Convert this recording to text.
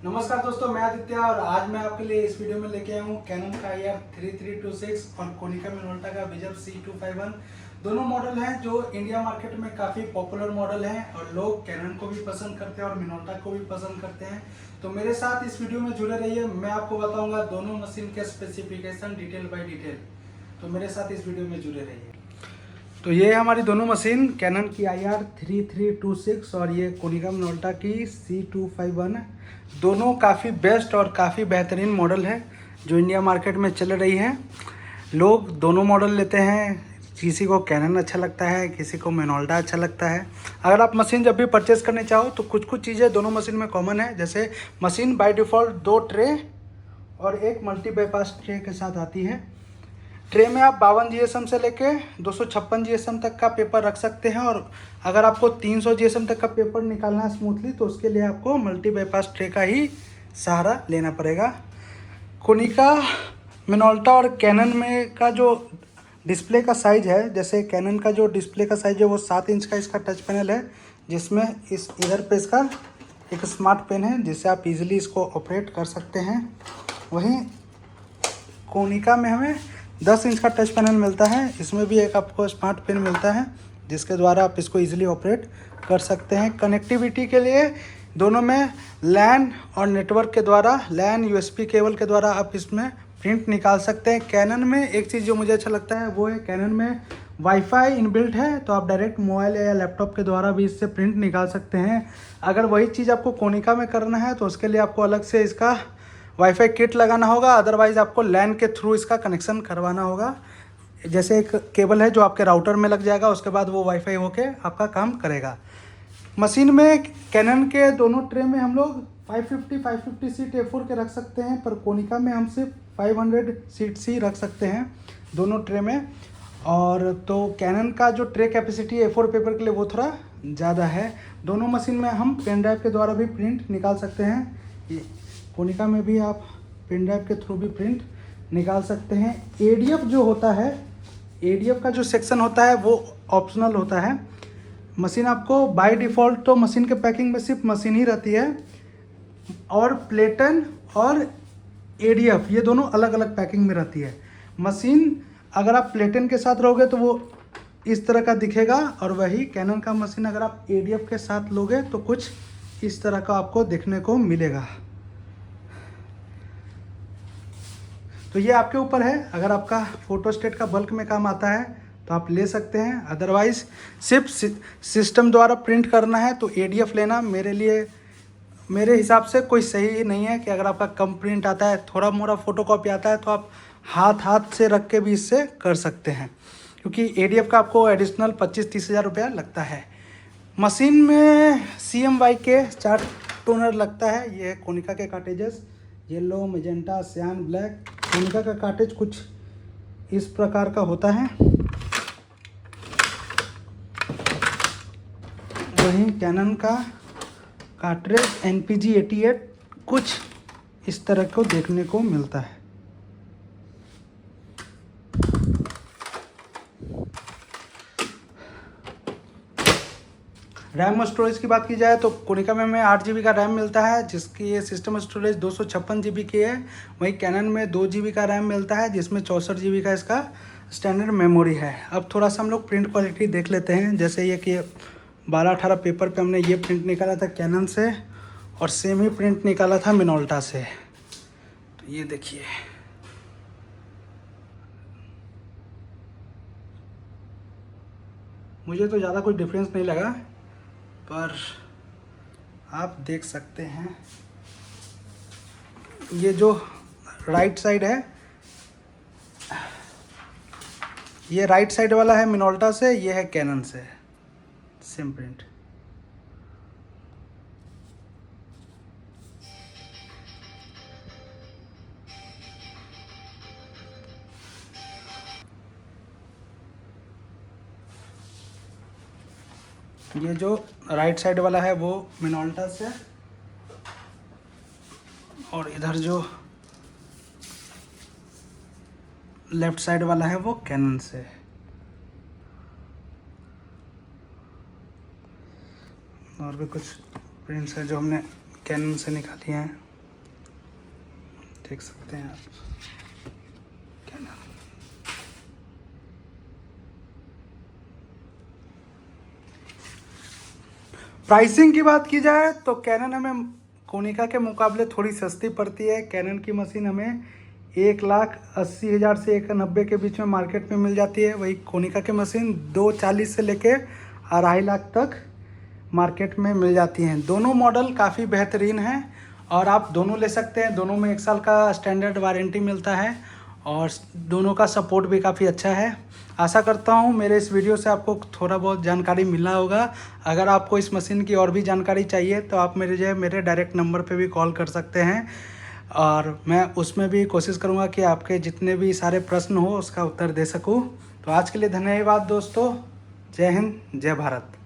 नमस्कार दोस्तों, मैं आदित्य और आज मैं आपके लिए इस वीडियो में लेके आया हूँ कैनन का IR3326 और कोनिका मिनोल्टा का विजर C251। दोनों मॉडल हैं जो इंडिया मार्केट में काफ़ी पॉपुलर मॉडल हैं और लोग कैनन को भी पसंद करते हैं और मिनोल्टा को भी पसंद करते हैं। तो मेरे साथ इस वीडियो में जुड़े रहिए, मैं आपको बताऊँगा दोनों मशीन के स्पेसिफिकेशन डिटेल बाई डिटेल। तो मेरे साथ इस वीडियो में जुड़े रहिए। तो ये हमारी दोनों मशीन कैनन की IR3326 और ये कोनिका मिनोल्टा की C251 है। दोनों काफ़ी बेस्ट और काफ़ी बेहतरीन मॉडल है जो इंडिया मार्केट में चल रही है। लोग दोनों मॉडल लेते हैं, किसी को कैनन अच्छा लगता है, किसी को मिनोल्टा अच्छा लगता है। अगर आप मशीन जब भी परचेस करने चाहो तो कुछ कुछ चीज़ें दोनों मशीन में कॉमन है। जैसे मशीन बाय डिफ़ॉल्ट 2 ट्रे और एक मल्टी बाईपास ट्रे के साथ आती है। ट्रे में आप 52 GSM से लेके 256 GSM तक का पेपर रख सकते हैं और अगर आपको 300 GSM तक का पेपर निकालना है स्मूथली तो उसके लिए आपको मल्टी बाईपास ट्रे का ही सहारा लेना पड़ेगा। कोनिका मिनोल्टा और कैनन में का जो डिस्प्ले का साइज़ है, जैसे कैनन का जो डिस्प्ले का साइज़ है वो 7 इंच का इसका टच पैनल है, जिसमें इधर पे इसका एक स्मार्ट पेन है जिससे आप इजीली इसको ऑपरेट कर सकते हैं। वहीं कोनिका में हमें 10 इंच का टच पैनल मिलता है, इसमें भी एक आपको स्मार्ट पेन मिलता है जिसके द्वारा आप इसको इजीली ऑपरेट कर सकते हैं। कनेक्टिविटी के लिए दोनों में लैन और नेटवर्क के द्वारा, लैन USB केबल के द्वारा आप इसमें प्रिंट निकाल सकते हैं। कैनन में एक चीज़ जो मुझे अच्छा लगता है वो है कैनन में वाईफाई इनबिल्ट है, तो आप डायरेक्ट मोबाइल या लैपटॉप के द्वारा भी इससे प्रिंट निकाल सकते हैं। अगर वही चीज़ आपको कोनिका में करना है तो उसके लिए आपको अलग से इसका वाईफाई किट लगाना होगा, अदरवाइज़ आपको लैन के थ्रू इसका कनेक्शन करवाना होगा। जैसे एक केबल है जो आपके राउटर में लग जाएगा, उसके बाद वो वाईफाई होके आपका काम करेगा। मशीन में कैनन के दोनों ट्रे में हम लोग 550 सीट A4 के रख सकते हैं, पर कोनिका में हम सिर्फ 500 सीट्स ही रख सकते हैं दोनों ट्रे में। और तो कैनन का जो ट्रे कैपेसिटी A4 पेपर के लिए वो थोड़ा ज़्यादा है। दोनों मशीन में हम पेन ड्राइव के द्वारा भी प्रिंट निकाल सकते हैं। कोनिका में भी आप पेन ड्राइव के थ्रू भी प्रिंट निकाल सकते हैं। ADF जो होता है, ADF का जो सेक्शन होता है वो ऑप्शनल होता है। मशीन आपको बाय डिफ़ॉल्ट तो मशीन के पैकिंग में सिर्फ मशीन ही रहती है, और प्लेटन और ADF ये दोनों अलग अलग पैकिंग में रहती है। मशीन अगर आप प्लेटन के साथ रहोगे तो वो इस तरह का दिखेगा, और वही कैनन का मशीन अगर आप ADF के साथ लोगे तो कुछ इस तरह का आपको देखने को मिलेगा। तो ये आपके ऊपर है, अगर आपका फोटोस्टेट का बल्क में काम आता है तो आप ले सकते हैं, अदरवाइज़ सिर्फ सिस्टम द्वारा प्रिंट करना है तो ADF लेना मेरे हिसाब से कोई सही नहीं है। कि अगर आपका कम प्रिंट आता है, थोड़ा मोड़ा फोटोकॉपी आता है, तो आप हाथ से रख के भी इससे कर सकते हैं, क्योंकि ADF का आपको एडिशनल 25-30 हज़ार रुपया लगता है। मशीन में CMY के 4 टोनर लगता है। ये है कोनिका के कार्टेजेस, येलो, मैजेंटा, सियान, ब्लैक। कोनिका का कार्टेज कुछ इस प्रकार का होता है। वहीं कैनन का कार्ट्रिज NPG 88 कुछ इस तरह को देखने को मिलता है। रैम और स्टोरेज की बात की जाए तो कोनिका में हमें 8 GB का रैम मिलता है, जिसकी ये सिस्टम स्टोरेज 256 GB की है। वहीं कैनन में 2 GB का रैम मिलता है, जिसमें 64 GB का इसका स्टैंडर्ड मेमोरी है। अब थोड़ा सा हम लोग प्रिंट क्वालिटी देख लेते हैं। जैसे ये कि 12-18 पेपर पे हमने ये प्रिंट निकाला था कैनन से, और सेम ही प्रिंट निकाला था मिनोल्टा से। तो ये देखिए, मुझे तो ज़्यादा कोई डिफरेंस नहीं लगा, पर आप देख सकते हैं ये जो राइट साइड है, ये राइट साइड वाला है मिनोल्टा से, ये है कैनन से, सेम प्रिंट। ये जो राइट साइड वाला है वो मिनोल्टा से, और इधर जो लेफ्ट साइड वाला है वो कैनन से। और भी कुछ प्रिंट्स हैं जो हमने कैनन से निकाली हैं। देख सकते हैं आप। प्राइसिंग की बात की जाए तो कैनन हमें कोनिका के मुकाबले थोड़ी सस्ती पड़ती है। कैनन की मशीन हमें 1,80,000 से 1,90,000 के बीच में मार्केट में मिल जाती है। वही कोनिका की मशीन 2,40,000 से लेके 2,50,000 तक मार्केट में मिल जाती हैं। दोनों मॉडल काफ़ी बेहतरीन हैं और आप दोनों ले सकते हैं। दोनों में 1 साल का स्टैंडर्ड वारंटी मिलता है और दोनों का सपोर्ट भी काफ़ी अच्छा है। आशा करता हूँ मेरे इस वीडियो से आपको थोड़ा बहुत जानकारी मिला होगा। अगर आपको इस मशीन की और भी जानकारी चाहिए तो आप मेरे डायरेक्ट नंबर पे भी कॉल कर सकते हैं और मैं उसमें भी कोशिश करूँगा कि आपके जितने भी सारे प्रश्न हो उसका उत्तर दे सकूँ। तो आज के लिए धन्यवाद दोस्तों। जय हिंद, जय भारत।